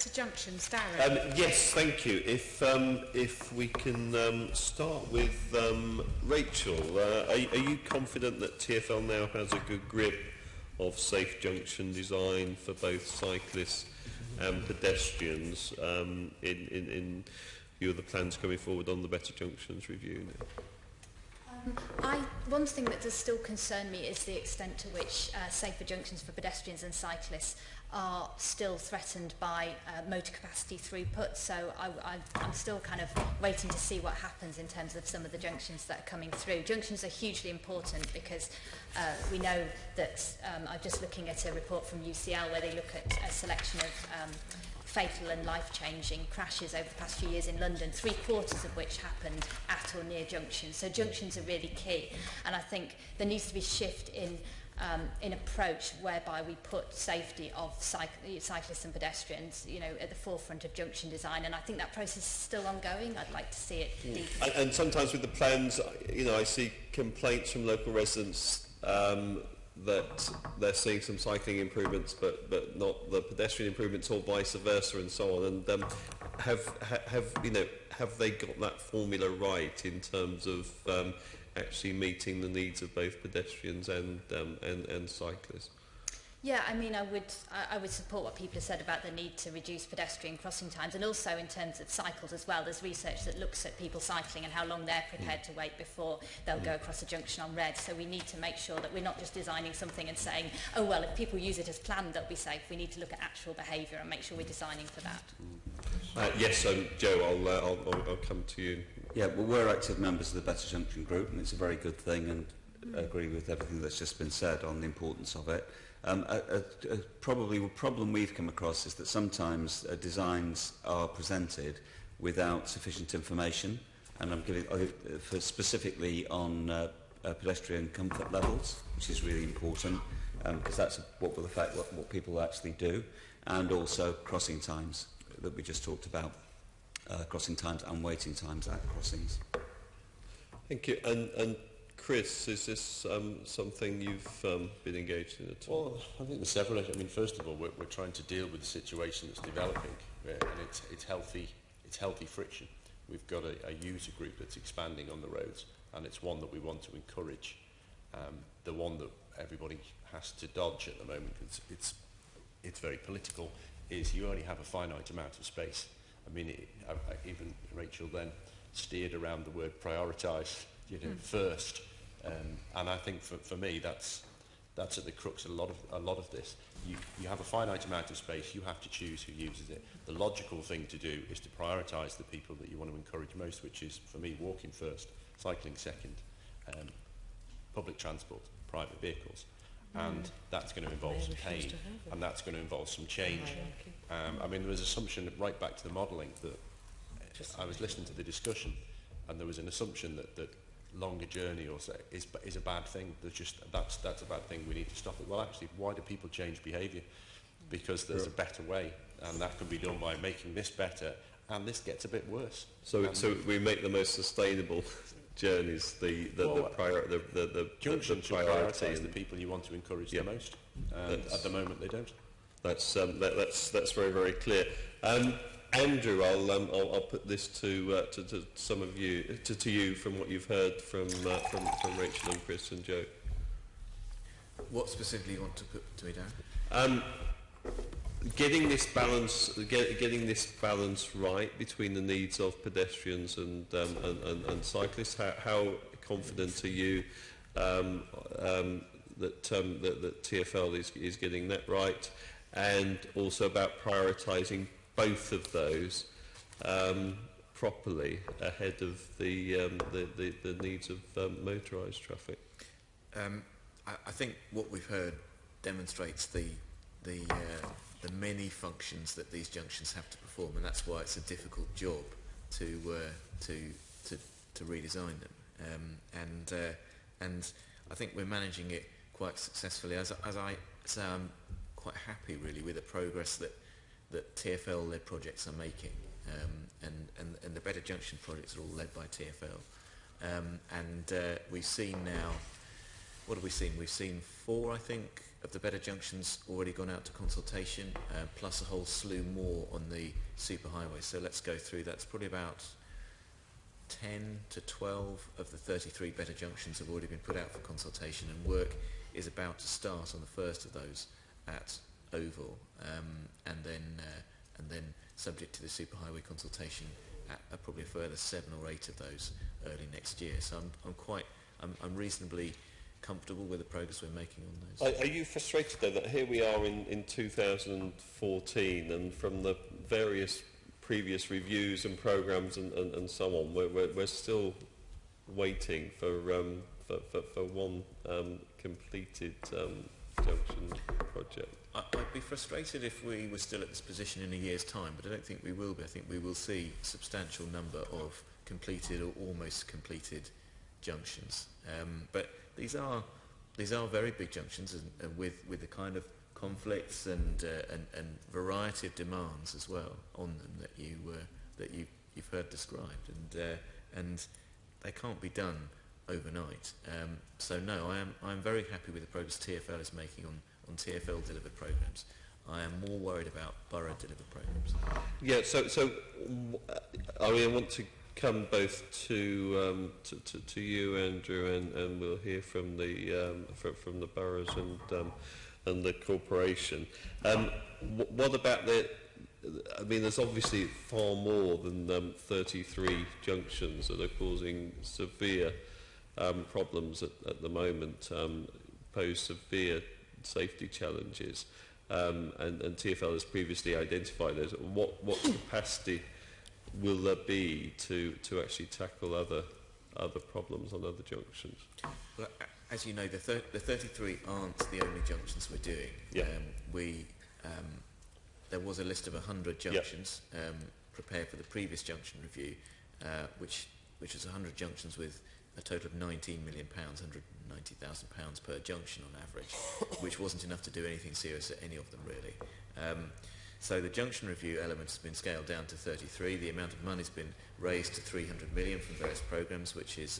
better junctions, Darren? Yes, thank you. If we can start with Rachel, are you confident that TfL now has a good grip of safe junction design for both cyclists and pedestrians in view of the plans coming forward on the Better Junctions review now? One thing that does still concern me is the extent to which safer junctions for pedestrians and cyclists are still threatened by motor capacity throughput. So I'm still kind of waiting to see what happens in terms of some of the junctions that are coming through. Junctions are hugely important because we know that, I'm just looking at a report from UCL where they look at a selection of fatal and life-changing crashes over the past few years in London, 3/4 of which happened at or near junctions. So junctions are really key, and I think there needs to be a shift in approach whereby we put safety of cyclists and pedestrians, you know, at the forefront of junction design, and I think that process is still ongoing. I'd like to see it deeper. And sometimes with the plans, you know, I see complaints from local residents that they're seeing some cycling improvements, but not the pedestrian improvements, or vice versa, and so on. And have they got that formula right in terms of actually meeting the needs of both pedestrians and cyclists? Yeah, I mean, I would support what people have said about the need to reduce pedestrian crossing times, and also in terms of cycles as well. There's research that looks at people cycling and how long they're prepared to wait before they'll go across a junction on red. So we need to make sure that we're not just designing something and saying, oh well, if people use it as planned, they'll be safe. We need to look at actual behaviour and make sure we're designing for that. Yes, Joe, I'll come to you. Yeah, well, we're active members of the Better Junction Group, and it's a very good thing, and I agree with everything that's just been said on the importance of it. Probably the problem we've come across is that sometimes designs are presented without sufficient information, and I'm giving specifically on pedestrian comfort levels, which is really important, because that's what people actually do, and also crossing times that we just talked about, crossing times and waiting times at crossings. Thank you. And Chris, is this something you've been engaged in at all? Well, I think there's several. I mean, first of all, we're trying to deal with the situation that's developing, and it's healthy friction. We've got a user group that's expanding on the roads, and it's one that we want to encourage. The one that everybody has to dodge at the moment, because it's very political, is you only have a finite amount of space. I mean, even Rachel then steered around the word prioritise, first. And I think for me that's at the crux of a lot of this. You have a finite amount of space. You have to choose who uses it. The logical thing to do is to prioritise the people that you want to encourage most, which is, for me, walking first, cycling second, public transport, private vehicles, and that's going to involve some pain, and that's going to involve some change. I mean, there was an assumption right back to the modelling that I was listening to the discussion, and there was an assumption that longer journey or so is a bad thing. That's a bad thing. We need to stop it. Well, actually, why do people change behaviour? Because there's a better way, and that can be done by making this better, and this gets a bit worse. So we make the most sustainable journeys the junction should prioritise the people you want to encourage the most. At the moment, they don't. That's very, very clear. Andrew, I'll put this to some of you, to you, from what you've heard from Rachel and Chris and Joe. What specifically you want to put to me, Darren? Getting this balance right between the needs of pedestrians and cyclists. How confident are you that TfL is getting that right, and also about prioritising both of those properly ahead of the needs of motorised traffic? I think what we've heard demonstrates the many functions that these junctions have to perform, and that's why it's a difficult job to redesign them. And I think we're managing it quite successfully. As I say, I'm quite happy really with the progress that TfL-led projects are making, and the Better Junction projects are all led by TfL, and we've seen now what have we seen? We've seen 4, I think, of the better junctions already gone out to consultation, plus a whole slew more on the superhighway. So let's go through. That's probably about 10 to 12 of the 33 better junctions have already been put out for consultation, and work is about to start on the first of those at Oval, and then subject to the superhighway consultation at probably a further 7 or 8 of those early next year. So I'm reasonably comfortable with the progress we're making on those. Are you frustrated though that here we are in 2014, and from the various previous reviews and programmes and so on, we're still waiting for one completed junction project? I'd be frustrated if we were still at this position in a year's time, but I don't think we will be. I think we will see a substantial number of completed or almost completed junctions. But these are very big junctions, and with the kind of conflicts and variety of demands as well on them that you've heard described, and they can't be done overnight. So no, I am very happy with the progress TfL is making on TfL delivered programmes. I am more worried about borough delivered programmes. Yeah, so I want to come both to you, Andrew, and we'll hear from the boroughs and the corporation. What about I mean, there's obviously far more than 33 junctions that are causing severe problems at the moment, pose severe safety challenges, and TfL has previously identified those. What capacity will there be to actually tackle other problems on other junctions? Well, as you know, the 33 aren't the only junctions we're doing. Yeah. There was a list of 100 junctions prepared for the previous junction review, which was 100 junctions with a total of £19 million, £190,000 per junction on average, which wasn't enough to do anything serious at any of them really. So the junction review element has been scaled down to 33. The amount of money has been raised to 300 million from various programmes, which is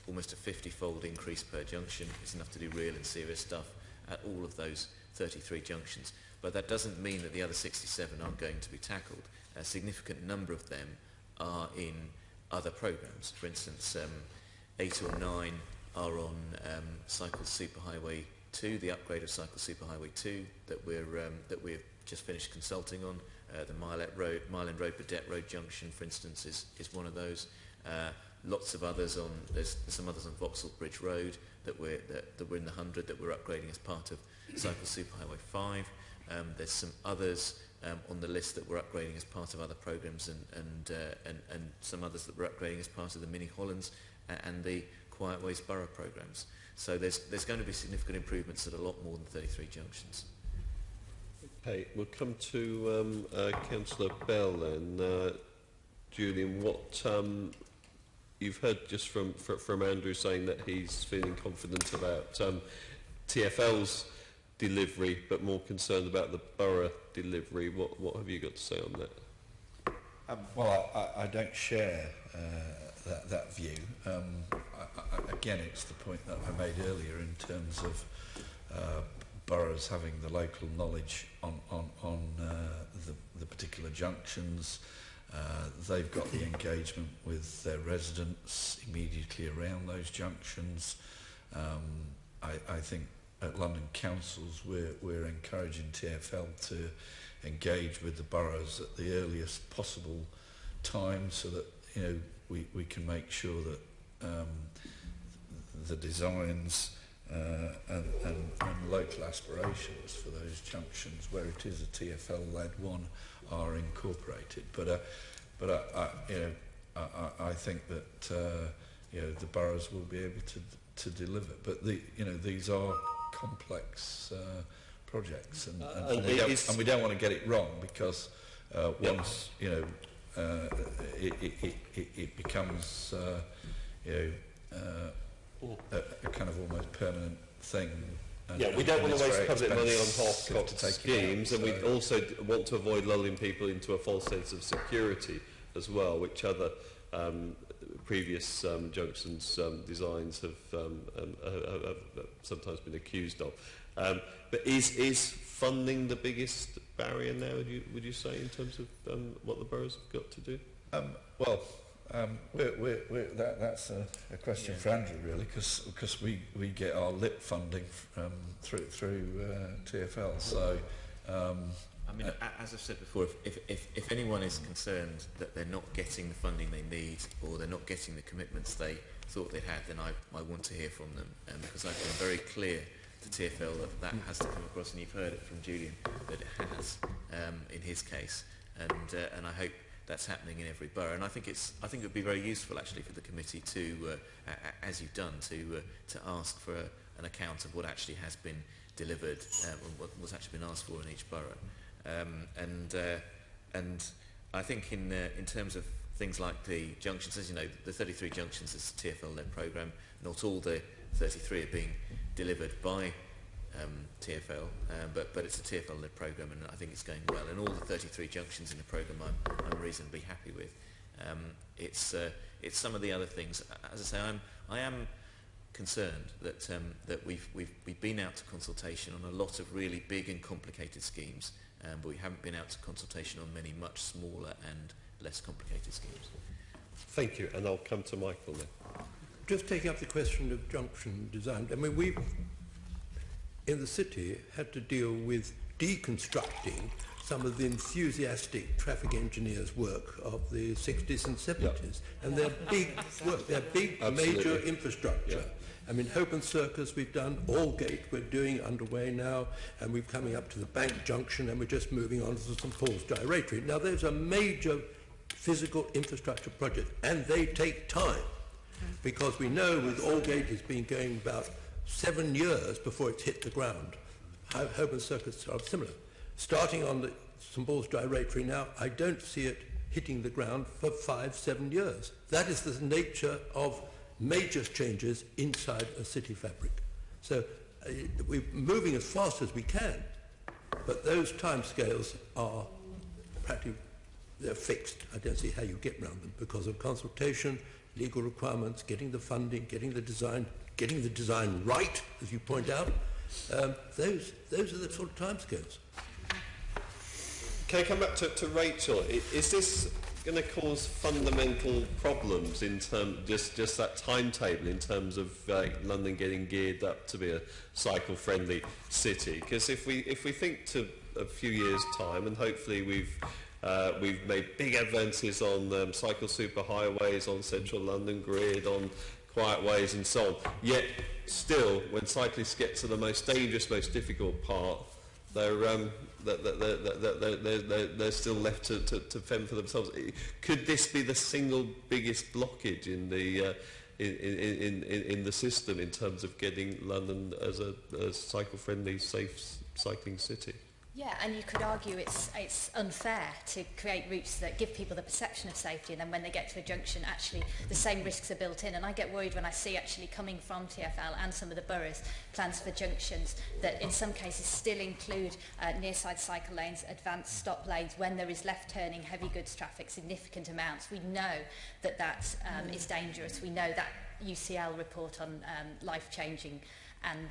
almost a 50-fold increase per junction. It's enough to do real and serious stuff at all of those 33 junctions. But that doesn't mean that the other 67 aren't going to be tackled. A significant number of them are in other programmes. For instance, 8 or 9 are on Cycle Superhighway 2, the upgrade of Cycle Superhighway 2 that we've just finished consulting on. The Mile End Road Burdett Road junction, for instance, is one of those. Lots of others there's some others on Vauxhall Bridge Road that we're in the 100 that we're upgrading as part of Cycle Superhighway 5. There's some others on the list that we're upgrading as part of other programmes, and some others that we're upgrading as part of the Mini Hollands and the Quiet Ways Borough programmes. So there's going to be significant improvements at a lot more than 33 junctions. Okay, we'll come to Councillor Bell then. Julian, what you've heard just from Andrew saying that he's feeling confident about TfL's delivery, but more concerned about the borough delivery. What have you got to say on that? Well, I don't share that view. Again, it's the point that I made earlier in terms of boroughs having the local knowledge on the particular junctions. They've got the engagement with their residents immediately around those junctions. I think at London Councils we're encouraging TfL to engage with the boroughs at the earliest possible time, so that we can make sure that the designs and local aspirations for those junctions, where it is a TfL-led one, are incorporated. But I think that the boroughs will be able to deliver. But these are complex projects, and we don't want to get it wrong, because once it becomes a kind of almost permanent thing. We don't want to waste public money on half-cocked schemes, and we also want to avoid lulling people into a false sense of security as well, which other previous junctions designs have sometimes been accused of. But is funding the biggest barrier now, would you say, in terms of what the boroughs have got to do? That's a question for Andrew, really, because we get our LIP funding through TfL. So, I mean, as I've said before, if anyone is concerned that they're not getting the funding they need or they're not getting the commitments they thought they had, then I want to hear from them, because I've been very clear to TfL that has to come across, and you've heard it from Julian that it has in his case, and I hope that's happening in every borough. And I think it would be very useful actually for the committee to, as you've done, to ask for an account of what actually has been delivered, what's actually been asked for in each borough. And I think in terms of things like the junctions, as you know, the 33 junctions is a TfL-led programme. Not all the 33 are being delivered by TfL, but it's a TfL-led programme, and I think it's going well. And all the 33 junctions in the programme I'm reasonably happy with. It's some of the other things. As I say, I am concerned that we've been out to consultation on a lot of really big and complicated schemes, but we haven't been out to consultation on many much smaller and less complicated schemes. Thank you, and I'll come to Michael now. Just taking up the question of junction design, I mean, we've, in the city, had to deal with deconstructing some of the enthusiastic traffic engineers' work of the 60s and 70s. Yep. And they're big work, they're big major infrastructure. Yep. I mean, Holborn Circus we've done, Aldgate we're doing underway now, and we're coming up to the Bank Junction, and we're just moving on to St Paul's Directory. Now, those are major physical infrastructure projects, and they take time, because we know with Aldgate it's been going about 7 years before it's hit the ground. Holborn Circus are similar. Starting on the St Paul's Directory now, I don't see it hitting the ground for 5-7 years. That is the nature of major changes inside a city fabric. So we're moving as fast as we can, but those timescales are practically, they're fixed. I don't see how you get around them because of consultation, legal requirements, getting the funding, getting the design right, as you point out. Those are the sort of timescales. Can I come back to Rachel? Is this going to cause fundamental problems in terms just that timetable in terms of London getting geared up to be a cycle-friendly city? Because if we think to a few years' time, and hopefully we've made big advances on cycle superhighways, on central London grid, on quiet ways and so on. Yet still, when cyclists get to the most dangerous, most difficult part, they're still left to fend for themselves. Could this be the single biggest blockage in the system in terms of getting London as a cycle-friendly, safe cycling city? Yeah, and you could argue it's unfair to create routes that give people the perception of safety, and then when they get to a junction, actually the same risks are built in. And I get worried when I see actually coming from TfL and some of the boroughs plans for junctions that in some cases still include near-side cycle lanes, advanced stop lanes when there is left-turning, heavy goods traffic, significant amounts. We know that is dangerous. We know that UCL report on life-changing and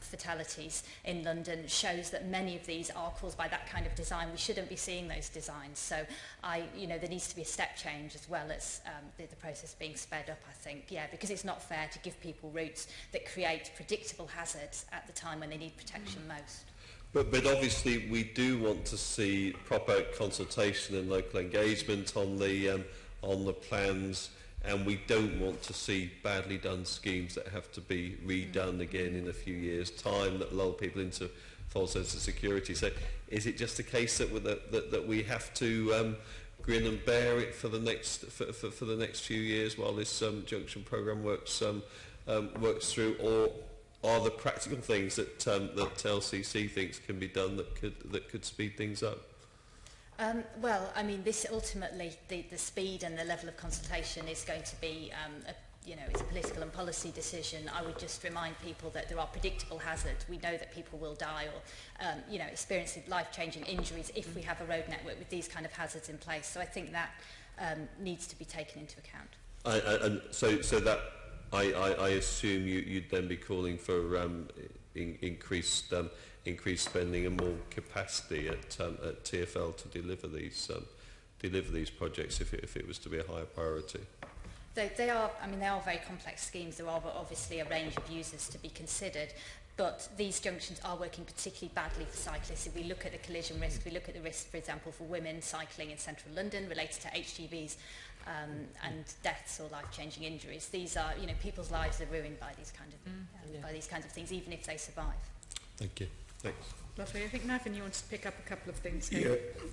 fatalities in London shows that many of these are caused by that kind of design. We shouldn't be seeing those designs. So there needs to be a step change as well as the process being sped up, I think. Yeah, because it's not fair to give people routes that create predictable hazards at the time when they need protection most. But obviously we do want to see proper consultation and local engagement on the plans, and we don't want to see badly done schemes that have to be redone again in a few years' time that lull people into false sense of security. So is it just a case that we have to grin and bear it for the next few years while this junction programme works through, or are there practical things that LCC thinks can be done that could speed things up? Well, I mean, this ultimately, the speed and the level of consultation is going to be, it's a political and policy decision. I would just remind people that there are predictable hazards. We know that people will die or, experience life-changing injuries if we have a road network with these kind of hazards in place. So I think that needs to be taken into account. And so that I assume you'd then be calling for increased spending and more capacity at TfL to deliver these projects if it was to be a higher priority. They are very complex schemes. There are obviously a range of users to be considered, but these junctions are working particularly badly for cyclists. If we look at the collision risk, we look at the risk, for example, for women cycling in central London related to HGVs and deaths or life-changing injuries. These are, people's lives are ruined by these kinds of things, even if they survive. Thank you. Thanks. Lovely. I think, Navin, you want to pick up a couple of things here. Yeah.